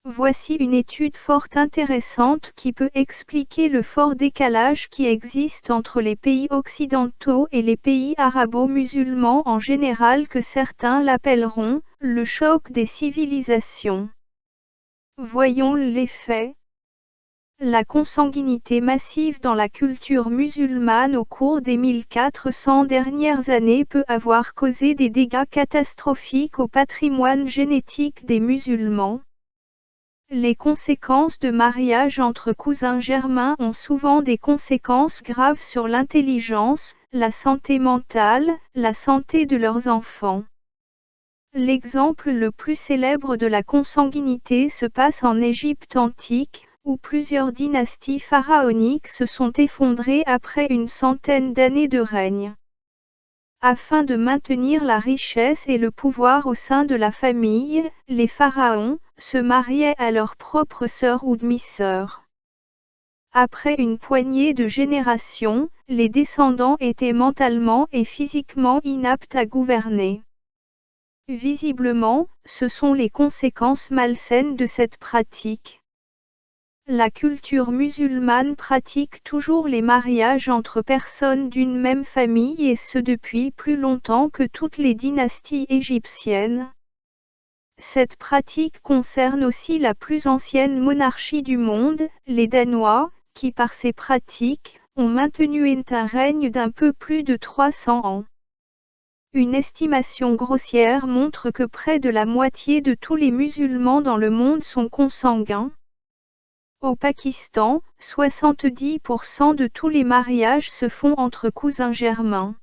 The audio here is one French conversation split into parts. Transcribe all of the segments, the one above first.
Voici une étude fort intéressante qui peut expliquer le fort décalage qui existe entre les pays occidentaux et les pays arabo-musulmans en général que certains l'appelleront « le choc des civilisations ». Voyons les faits. La consanguinité massive dans la culture musulmane au cours des 1400 dernières années peut avoir causé des dégâts catastrophiques au patrimoine génétique des musulmans. Les conséquences de mariage entre cousins germains ont souvent des conséquences graves sur l'intelligence, la santé mentale, la santé de leurs enfants. L'exemple le plus célèbre de la consanguinité se passe en Égypte antique, où plusieurs dynasties pharaoniques se sont effondrées après une centaine d'années de règne. Afin de maintenir la richesse et le pouvoir au sein de la famille, les pharaons se mariaient à leurs propres sœurs ou demi-sœurs. Après une poignée de générations, les descendants étaient mentalement et physiquement inaptes à gouverner. Visiblement, ce sont les conséquences malsaines de cette pratique. La culture musulmane pratique toujours les mariages entre personnes d'une même famille et ce depuis plus longtemps que toutes les dynasties égyptiennes. Cette pratique concerne aussi la plus ancienne monarchie du monde, les Danois, qui par ces pratiques, ont maintenu un règne d'un peu plus de 300 ans. Une estimation grossière montre que près de la moitié de tous les musulmans dans le monde sont consanguins. Au Pakistan, 70% de tous les mariages se font entre cousins germains.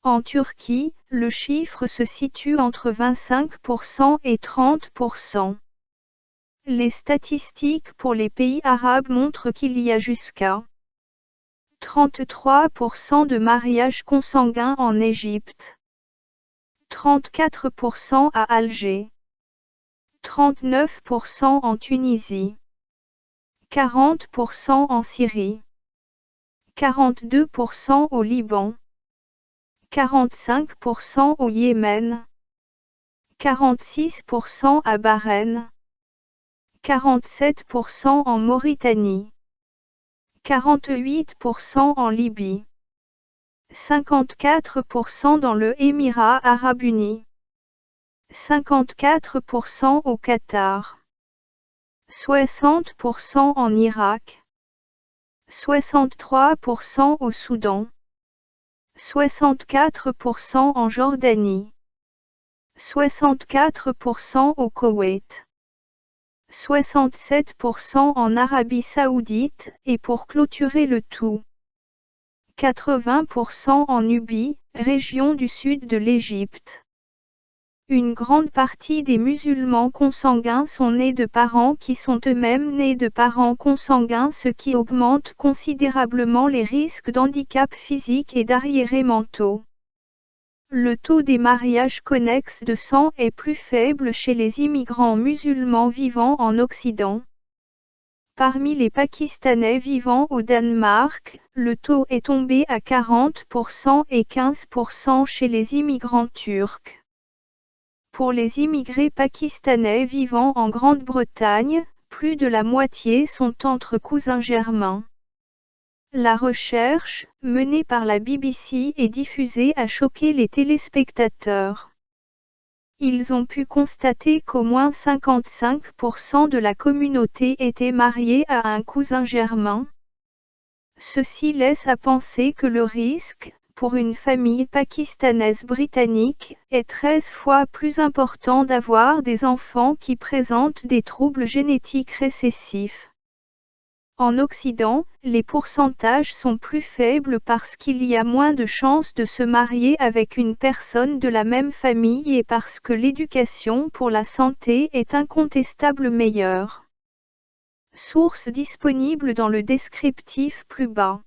En Turquie, le chiffre se situe entre 25% et 30%. Les statistiques pour les pays arabes montrent qu'il y a jusqu'à 33% de mariages consanguins en Égypte, 34% à Alger, 39% en Tunisie, 40% en Syrie, 42% au Liban, 45% au Yémen, 46% à Bahreïn, 47% en Mauritanie, 48% en Libye, 54% dans le Émirat arabe uni, 54% au Qatar, 60% en Irak, 63% au Soudan, 64% en Jordanie, 64% au Koweït, 67% en Arabie Saoudite, et pour clôturer le tout, 80% en Nubie, région du sud de l'Égypte. Une grande partie des musulmans consanguins sont nés de parents qui sont eux-mêmes nés de parents consanguins, ce qui augmente considérablement les risques d'handicap physique et d'arriérés mentaux. Le taux des mariages connexes de sang est plus faible chez les immigrants musulmans vivant en Occident. Parmi les Pakistanais vivant au Danemark, le taux est tombé à 40% et 15% chez les immigrants turcs. Pour les immigrés pakistanais vivant en Grande-Bretagne, plus de la moitié sont entre cousins germains. La recherche, menée par la BBC et diffusée a choqué les téléspectateurs. Ils ont pu constater qu'au moins 55% de la communauté était mariée à un cousin germain. Ceci laisse à penser que le risque, pour une famille pakistanaise britannique, est 13 fois plus important d'avoir des enfants qui présentent des troubles génétiques récessifs. En Occident, les pourcentages sont plus faibles parce qu'il y a moins de chances de se marier avec une personne de la même famille et parce que l'éducation pour la santé est incontestablement meilleure. Source disponible dans le descriptif plus bas.